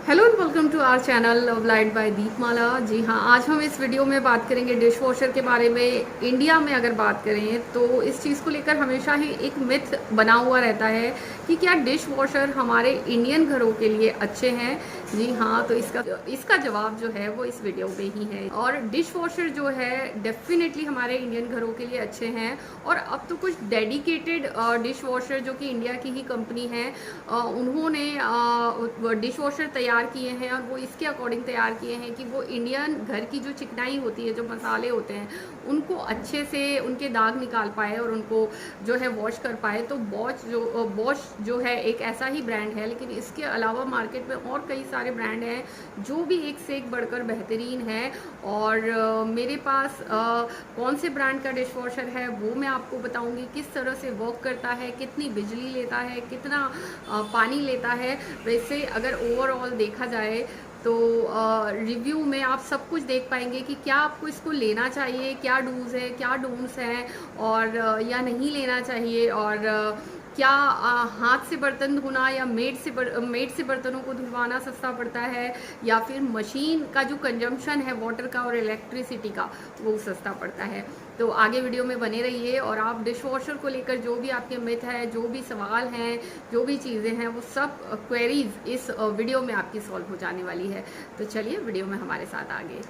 Hello and welcome to our channel love light by Deepmala. जी हाँ, आज हम इस वीडियो में बात करेंगे डिश वॉशर के बारे में। इंडिया में अगर बात करें तो इस चीज़ को लेकर हमेशा ही एक मिथ बना हुआ रहता है कि क्या डिश वॉशर हमारे इंडियन घरों के लिए अच्छे हैं। जी हाँ, तो इसका जवाब जो है वो इस वीडियो में ही है। और डिश वॉशर जो है डेफिनेटली हमारे इंडियन घरों के लिए अच्छे हैं। और अब तो कुछ डेडिकेटेड डिश वॉशर जो कि इंडिया की ही कंपनी है, उन्होंने डिश वॉशर तैयार किए हैं और वो इसके अकॉर्डिंग तैयार किए हैं कि वो इंडियन घर की जो चिकनाई होती है, जो मसाले होते हैं, उनको अच्छे से उनके दाग निकाल पाए और उनको जो है वॉश कर पाए। तो बॉश जो है एक ऐसा ही ब्रांड है, लेकिन इसके अलावा मार्केट में और कई सारे ब्रांड हैं जो भी एक से एक बढ़कर बेहतरीन है। और मेरे पास कौन से ब्रांड का डिश वॉशर है वो मैं आपको बताऊंगी, किस तरह से वर्क करता है, कितनी बिजली लेता है, कितना पानी लेता है। वैसे अगर ओवरऑल देखा जाए तो रिव्यू में आप सब कुछ देख पाएंगे कि क्या आपको इसको लेना चाहिए, क्या डूज है, क्या डोंट्स हैं, और या नहीं लेना चाहिए। और क्या हाथ से बर्तन धोना या मेड से बर्तनों को धुलवाना सस्ता पड़ता है, या फिर मशीन का जो कंजम्पशन है वाटर का और इलेक्ट्रिसिटी का वो सस्ता पड़ता है। तो आगे वीडियो में बने रहिए और आप डिश वॉशर को लेकर जो भी आपके मिथ है, जो भी सवाल हैं, जो भी चीज़ें हैं, वो सब क्वेरीज इस वीडियो में आपकी सॉल्व हो जाने वाली है। तो चलिए वीडियो में हमारे साथ आगे।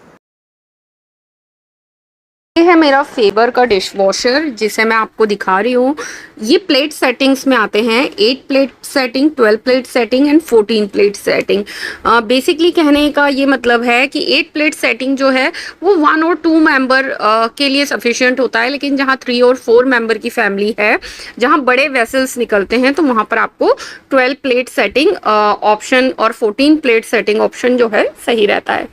ये है मेरा फेबर का डिश वॉशर जिसे मैं आपको दिखा रही हूँ। ये प्लेट सेटिंग्स में आते हैं, 8 plate setting, 12 plate setting and 14 plate setting. Basically कहने का ये मतलब है कि 8 प्लेट सेटिंग जो है वो 1 और 2 मेंबर के लिए सफिशिएंट होता है, लेकिन जहाँ 3 और 4 मेंबर की फैमिली है, जहाँ बड़े वेसल्स निकलते हैं, तो वहाँ पर आपको 12 प्लेट सेटिंग ऑप्शन और 14 प्लेट सेटिंग ऑप्शन जो है सही रहता है।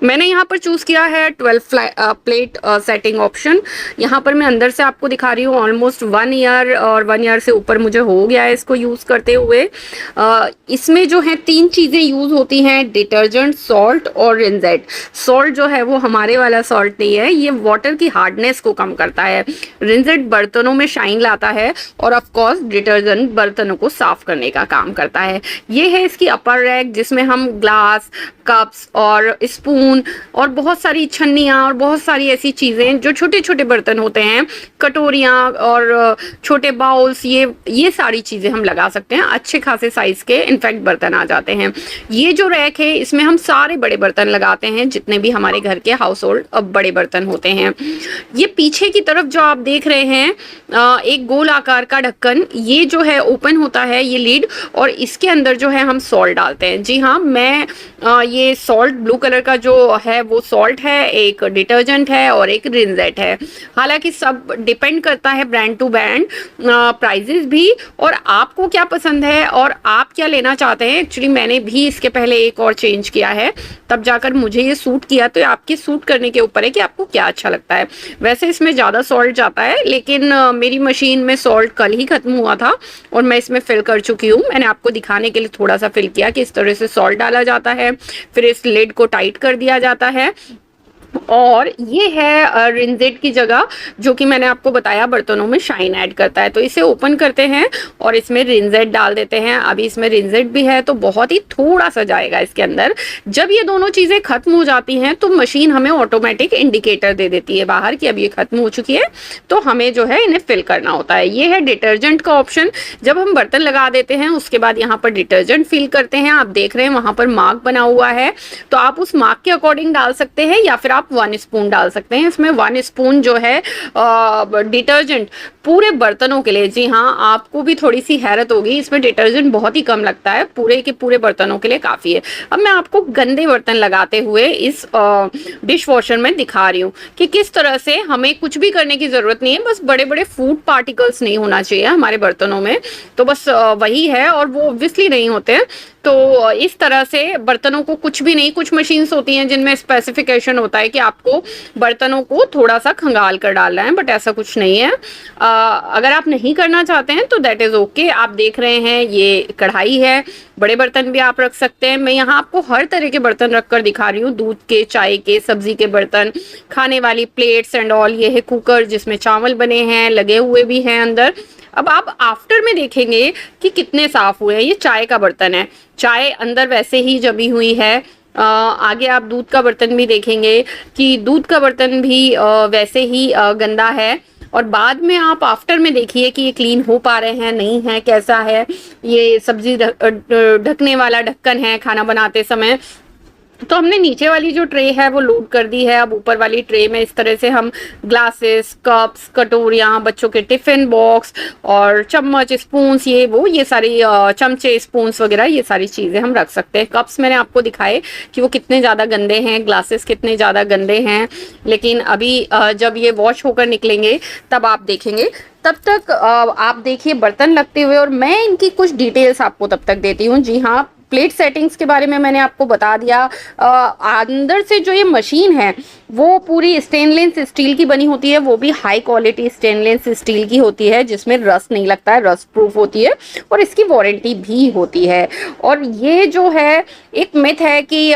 मैंने यहाँ पर चूज़ किया है 12 प्लेट सेटिंग ऑप्शन। यहाँ पर मैं अंदर से आपको दिखा रही हूँ। ऑलमोस्ट 1 ईयर और 1 ईयर से ऊपर मुझे हो गया है इसको यूज़ करते हुए। इसमें जो है 3 चीज़ें यूज़ होती हैं, डिटर्जेंट, सॉल्ट और रिंजेट। सॉल्ट जो है वो हमारे वाला सॉल्ट नहीं है, ये वाटर की हार्डनेस को कम करता है। रिंजेट बर्तनों में शाइन लाता है और ऑफकोर्स डिटर्जेंट बर्तनों को साफ करने का काम करता है। ये है इसकी अपर रैक जिसमें हम ग्लास, कप्स और स्पून और बहुत सारी छन्नियाँ और बहुत सारी ऐसी चीज़ें जो छोटे छोटे बर्तन होते हैं, कटोरियाँ और छोटे बाउल्स, ये सारी चीज़ें हम लगा सकते हैं। अच्छे खासे साइज़ के इनफैक्ट बर्तन आ जाते हैं। ये जो रैक है इसमें हम सारे बड़े बर्तन लगाते हैं, जितने भी हमारे घर के हाउस होल्ड बड़े बर्तन होते हैं। ये पीछे की तरफ जो आप देख रहे हैं एक गोल आकार का ढक्कन, ये जो है ओपन होता है, ये लीड, और इसके अंदर जो है हम सॉल्ट डालते हैं। जी हाँ, मैं ये सॉल्ट ब्लू कलर का जो है वो सॉल्ट है, एक डिटर्जेंट है और एक रिंजेट है। हालांकि सब डिपेंड करता है ब्रांड टू ब्रांड, प्राइजेस भी, और आपको क्या पसंद है और आप क्या लेना चाहते हैं। एक्चुअली मैंने भी इसके पहले एक और चेंज किया है, तब जाकर मुझे ये सूट किया। तो आपके सूट करने के ऊपर है कि आपको क्या अच्छा लगता है। वैसे इसमें ज़्यादा सॉल्ट जाता है, लेकिन मेरी मशीन में सॉल्ट कल ही खत्म हुआ था और मैं इसमें फिल कर चुकी हूँ। मैंने आपको दिखाने के लिए थोड़ा सा फिल किया कि इस तरह से सॉल्ट डाला जाता है, फिर इस लिड को टाइट कर दिया जाता है। और ये है रिंजेट की जगह, जो कि मैंने आपको बताया बर्तनों में शाइन ऐड करता है। तो इसे ओपन करते हैं और इसमें रिंजेट डाल देते हैं। अभी इसमें रिंजेट भी है तो बहुत ही थोड़ा सा जाएगा इसके अंदर। जब ये दोनों चीज़ें खत्म हो जाती हैं तो मशीन हमें ऑटोमेटिक इंडिकेटर दे देती है बाहर कि अब ये खत्म हो चुकी है, तो हमें जो है इन्हें फिल करना होता है। ये है डिटर्जेंट का ऑप्शन। जब हम बर्तन लगा देते हैं उसके बाद यहाँ पर डिटर्जेंट फिल करते हैं। आप देख रहे हैं वहाँ पर मार्क बना हुआ है, तो आप उस मार्क के अकॉर्डिंग डाल सकते हैं या फिर आप 1 स्पून डाल सकते हैं। इसमें 1 स्पून जो है डिटर्जेंट पूरे बर्तनों के लिए। जी हाँ, आपको भी थोड़ी सी हैरत होगी, इसमें डिटर्जेंट बहुत ही कम लगता है, पूरे के पूरे बर्तनों के लिए काफ़ी है। अब मैं आपको गंदे बर्तन लगाते हुए इस डिश वॉशर में दिखा रही हूँ कि किस तरह से हमें कुछ भी करने की ज़रूरत नहीं है। बस बड़े बड़े फूड पार्टिकल्स नहीं होना चाहिए हमारे बर्तनों में, तो बस वही है, और वो ऑब्वियसली नहीं होते हैं। तो इस तरह से बर्तनों को कुछ भी नहीं, कुछ मशीन्स होती हैं जिनमें स्पेसिफिकेशन होता है कि आपको बर्तनों को थोड़ा सा खंगाल कर डालना है, बट ऐसा कुछ नहीं है। अगर आप नहीं करना चाहते हैं तो दैट इज़ ओके। आप देख रहे हैं ये कढ़ाई है, बड़े बर्तन भी आप रख सकते हैं। मैं यहाँ आपको हर तरह के बर्तन रख कर दिखा रही हूँ, दूध के, चाय के, सब्जी के बर्तन, खाने वाली प्लेट्स एंड ऑल। ये है कुकर जिसमें चावल बने हैं, लगे हुए भी हैं अंदर। अब आप आफ्टर में देखेंगे कि कितने साफ हुए हैं। ये चाय का बर्तन है, चाय अंदर वैसे ही जमी हुई है। आगे आप दूध का बर्तन भी देखेंगे कि दूध का बर्तन भी वैसे ही गंदा है। और बाद में आप आफ्टर में देखिए कि ये क्लीन हो पा रहे हैं नहीं है, कैसा है। ये सब्जी ढकने वाला ढक्कन है खाना बनाते समय। तो हमने नीचे वाली जो ट्रे है वो लोड कर दी है। अब ऊपर वाली ट्रे में इस तरह से हम ग्लासेस, कप्स, कटोरियाँ, बच्चों के टिफिन बॉक्स और चम्मच, स्पून्स, ये सारी चमचे, स्पून्स वगैरह ये सारी चीज़ें हम रख सकते हैं। कप्स मैंने आपको दिखाए कि वो कितने ज़्यादा गंदे हैं, ग्लासेस कितने ज़्यादा गंदे हैं, लेकिन अभी जब ये वॉश होकर निकलेंगे तब आप देखेंगे। तब तक आप देखिए बर्तन लगते हुए, और मैं इनकी कुछ डिटेल्स आपको तब तक देती हूँ। जी हाँ, प्लेट सेटिंग्स के बारे में मैंने आपको बता दिया। अंदर से जो ये मशीन है वो पूरी स्टेनलेस स्टील की बनी होती है, वो भी हाई क्वालिटी स्टेनलेस स्टील की होती है, जिसमें रस्ट नहीं लगता है, रस्ट प्रूफ होती है और इसकी वारंटी भी होती है। और ये जो है एक मिथ है कि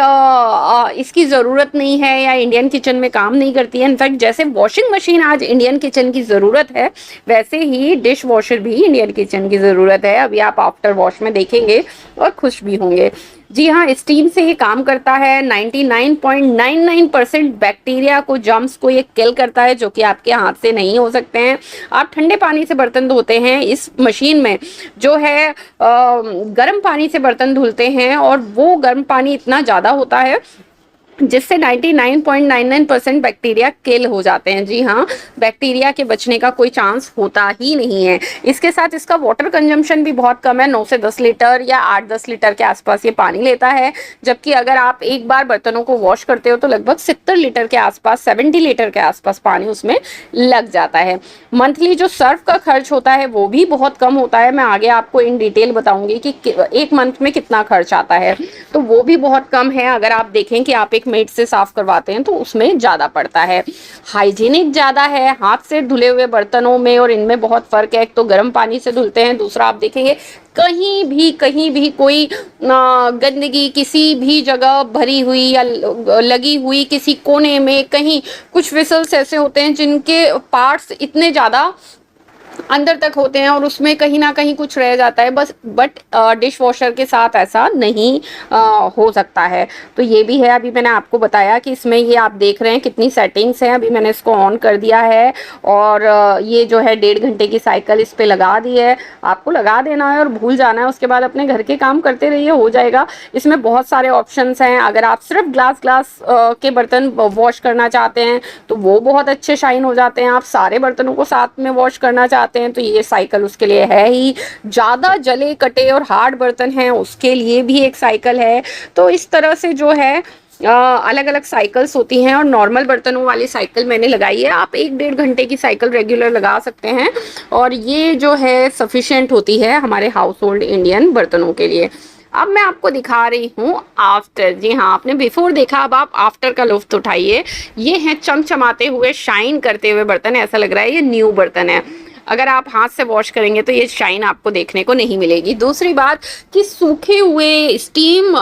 इसकी ज़रूरत नहीं है या इंडियन किचन में काम नहीं करती है। इनफैक्ट जैसे वॉशिंग मशीन आज इंडियन किचन की ज़रूरत है, वैसे ही डिश वॉशर भी इंडियन किचन की ज़रूरत है। अभी आप आफ्टर वॉश में देखेंगे और खुश भी होंगे। जी हाँ, स्टीम से ये काम करता है। 99.99% बैक्टीरिया को, जर्म्स को ये किल करता है, जो कि आपके हाथ से नहीं हो सकते हैं। आप ठंडे पानी से बर्तन धोते हैं, इस मशीन में जो है गर्म पानी से बर्तन धुलते हैं, और वो गर्म पानी इतना ज़्यादा होता है जिससे 99.99% बैक्टीरिया किल हो जाते हैं। जी हाँ, बैक्टीरिया के बचने का कोई चांस होता ही नहीं है। इसके साथ इसका वाटर कंजम्पशन भी बहुत कम है, 9 से 10 लीटर या 8-10 लीटर के आसपास ये पानी लेता है। जबकि अगर आप एक बार बर्तनों को वॉश करते हो तो लगभग 70 लीटर के आसपास, 70 लीटर के आसपास पानी उसमें लग जाता है। मंथली जो सर्फ का खर्च होता है वो भी बहुत कम होता है। मैं आगे आपको इन डिटेल बताऊंगी कि एक मंथ में कितना खर्च आता है, तो वो भी बहुत कम है। अगर आप देखें कि आप एक मेड से साफ करवाते हैं तो उसमें ज़्यादा पड़ता है। हाइजीनिक ज़्यादा है, हाथ से धुले हुए बर्तनों में और इनमें बहुत फ़र्क है। एक तो गर्म पानी से धुलते हैं, दूसरा आप देखेंगे कहीं भी कोई गंदगी किसी भी जगह भरी हुई या लगी हुई किसी कोने में, कहीं कुछ विसल्स ऐसे होते हैं जिनके पार्ट्स इतने ज़्यादा अंदर तक होते हैं और उसमें कहीं ना कहीं कुछ रह जाता है बस। बट डिश वॉशर के साथ ऐसा नहीं हो सकता है। तो ये भी है। अभी मैंने आपको बताया कि इसमें ये आप देख रहे हैं कितनी सेटिंग्स हैं। अभी मैंने इसको ऑन कर दिया है और ये जो है 1.5 घंटे की साइकिल इस पर लगा दी है। आपको लगा देना है और भूल जाना है, उसके बाद अपने घर के काम करते रहिए, हो जाएगा। इसमें बहुत सारे ऑप्शंस हैं। अगर आप सिर्फ ग्लास के बर्तन वॉश करना चाहते हैं तो वो बहुत अच्छे शाइन हो जाते हैं। आप सारे बर्तनों को साथ में वॉश करना चाहते हैं तो ये साइकिल उसके लिए है ही। ज़्यादा जले कटे और हार्ड बर्तन हैं उसके लिए भी एक साइकिल है। तो इस तरह से जो है अलग अलग साइकिल्स होती हैं और नॉर्मल बर्तनों वाली साइकिल मैंने लगाई है। आप 1-1.5 घंटे की साइकिल रेगुलर लगा सकते हैं और ये जो है सफिशिएंट होती है हमारे हाउस होल्ड इंडियन बर्तनों के लिए। अब मैं आपको दिखा रही हूँ आफ्टर। जी हाँ, आपने बिफोर देखा, अब आप आफ्टर का लुत्फ उठाइए। ये हैं चमचमाते हुए, शाइन करते हुए बर्तन। ऐसा लग रहा है ये न्यू बर्तन है। अगर आप हाथ से वॉश करेंगे तो ये शाइन आपको देखने को नहीं मिलेगी। दूसरी बात कि सूखे हुए स्टीम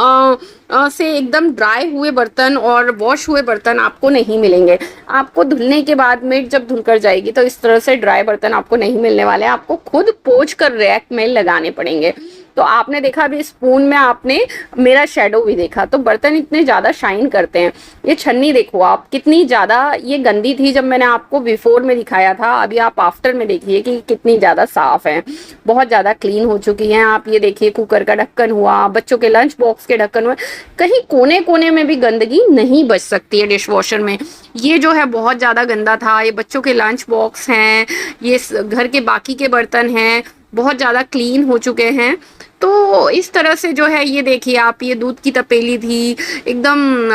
से एकदम ड्राई हुए बर्तन और वॉश हुए बर्तन आपको नहीं मिलेंगे। आपको धुलने के बाद मेड जब धुल कर जाएगी तो इस तरह से ड्राई बर्तन आपको नहीं मिलने वाले। आपको खुद पोंछ कर रैक में लगाने पड़ेंगे। तो आपने देखा अभी स्पून में आपने मेरा शेडो भी देखा। तो बर्तन इतने ज़्यादा शाइन करते हैं। ये छन्नी देखो आप कितनी ज़्यादा ये गंदी थी जब मैंने आपको बिफोर में दिखाया था। अभी आप आफ्टर में देखिए कि कितनी ज़्यादा साफ़ है, बहुत ज़्यादा क्लीन हो चुकी हैं। आप ये देखिए कुकर का ढक्कन हुआ, बच्चों के लंच बॉक्स के ढक्कन हुए, कहीं कोने कोने में भी गंदगी नहीं बच सकती है डिश वॉशर में। ये जो है बहुत ज़्यादा गंदा था। ये बच्चों के लंच बॉक्स हैं, ये घर के बाकी के बर्तन हैं, बहुत ज़्यादा क्लीन हो चुके हैं। तो इस तरह से जो है ये देखिए आप, ये दूध की तपेली थी एकदम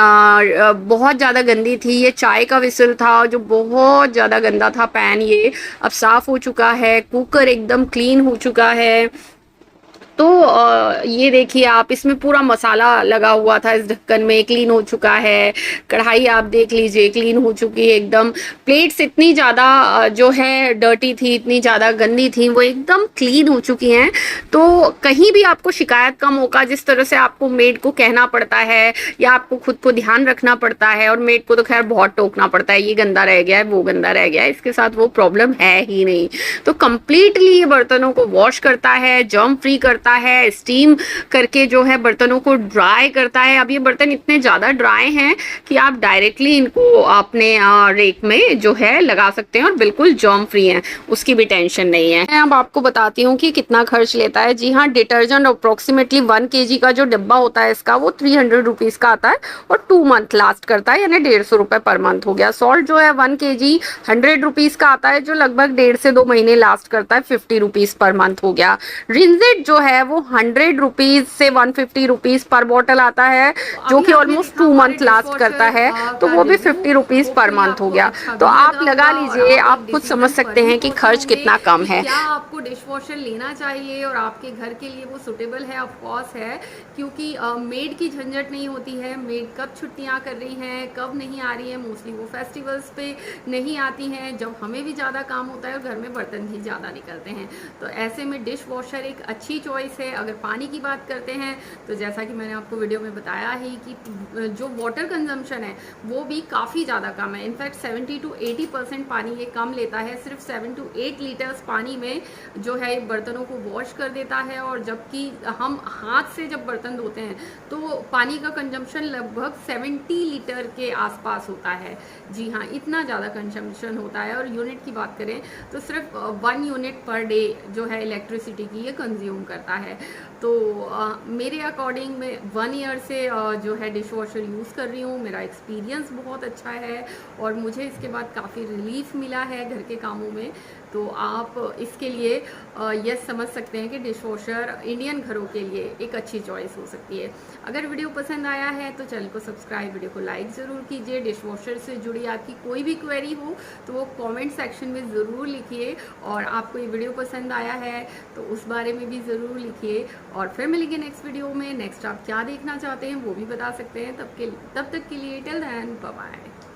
बहुत ज़्यादा गंदी थी। ये चाय का विसल था जो बहुत ज़्यादा गंदा था। पैन ये अब साफ़ हो चुका है। कुकर एकदम क्लीन हो चुका है। तो ये देखिए आप, इसमें पूरा मसाला लगा हुआ था इस ढक्कन में, क्लीन हो चुका है। कढ़ाई आप देख लीजिए क्लीन हो चुकी है एकदम। प्लेट्स इतनी ज़्यादा जो है डर्टी थी, इतनी ज़्यादा गंदी थी, वो एकदम क्लीन हो चुकी हैं। तो कहीं भी आपको शिकायत का मौका, जिस तरह से आपको मेड को कहना पड़ता है या आपको खुद को ध्यान रखना पड़ता है, और मेड को तो खैर बहुत टोकना पड़ता है, ये गंदा रह गया है, वो गंदा रह गया है, इसके साथ वो प्रॉब्लम है ही नहीं। तो कंप्लीटली ये बर्तनों को वॉश करता है, जर्म फ्री करता है, स्टीम करके जो है बर्तनों को ड्राई करता है। अब ये बर्तन इतने ज़्यादा ड्राई हैं कि आप डायरेक्टली इनको अपने रेक में जो है लगा सकते हैं और बिल्कुल जर्म फ्री हैं, उसकी भी टेंशन नहीं है। मैं अब आपको बताती हूँ कि कितना खर्च लेता है। जी हाँ, डिटर्जेंट अप्रोक्सीमेटली 1 kg का जो डिब्बा होता है इसका, वो 300 रुपीज़ का आता है और 2 मंथ लास्ट करता है, यानी 150 रुपये पर मंथ हो गया। सॉल्ट जो है 1 kg 100 रुपीज़ का आता है, जो लगभग 1.5 से 2 महीने लास्ट करता है, 50 रुपीज़ पर मंथ हो गया। रिंजिट जो है वो 100 रुपीज़ से 150 रुपीज़ पर बॉटल आता है, जो कि ऑलमोस्ट 2 मंथ लास्ट करता है, तो वो भी 50 रुपीज़ पर मंथ हो गया। तो आप लगा लीजिए, आप खुद समझ सकते हैं कि खर्च कितना कम है। क्या आपको डिश वॉशर लेना चाहिए और आपके घर के लिए वो सुटेबल है? ऑफ कोर्स है, क्योंकि मेड की झंझट नहीं होती है। मेड कब छुट्टियां कर रही हैं, कब नहीं आ रही है, मोस्टली वो फेस्टिवल्स पे नहीं आती हैं, जब हमें भी ज़्यादा काम होता है और घर में बर्तन भी ज़्यादा निकलते हैं। तो ऐसे में डिश वॉशर एक अच्छी चॉइस है। अगर पानी की बात करते हैं तो जैसा कि मैंने आपको वीडियो में बताया ही कि जो वाटर कंजम्पशन है वो भी काफ़ी ज़्यादा कम है। इनफैक्ट 70 to 80% पानी ये कम लेता है। सिर्फ 7 to 8 लीटर्स पानी में जो है बर्तनों को वॉश कर देता है, और जबकि हम हाथ से जब बर्तन धोते हैं तो पानी का कंजम्पशन लगभग 70 लीटर के आसपास होता है। जी हाँ, इतना ज़्यादा कंजम्पशन होता है। और यूनिट की बात करें तो सिर्फ 1 यूनिट पर डे जो है इलेक्ट्रिसिटी की ये कंज्यूम करता है। तो मेरे अकॉर्डिंग मैं 1 ईयर से जो है डिश वॉशर यूज़ कर रही हूँ। मेरा एक्सपीरियंस बहुत अच्छा है और मुझे इसके बाद काफ़ी रिलीफ मिला है घर के कामों में। तो आप इसके लिए ये समझ सकते हैं कि डिश वॉशर इंडियन घरों के लिए एक अच्छी चॉइस हो सकती है। अगर वीडियो पसंद आया है तो चैनल को सब्सक्राइब, वीडियो को लाइक ज़रूर कीजिए। डिश वॉशर से जुड़ी आपकी कोई भी क्वेरी हो तो वो कमेंट सेक्शन में ज़रूर लिखिए, और आपको ये वीडियो पसंद आया है तो उस बारे में भी ज़रूर लिखिए। और फिर मिलेंगे नेक्स्ट वीडियो में। नेक्स्ट आप क्या देखना चाहते हैं वो भी बता सकते हैं। तब तक के लिए टिल देन बाय बाय।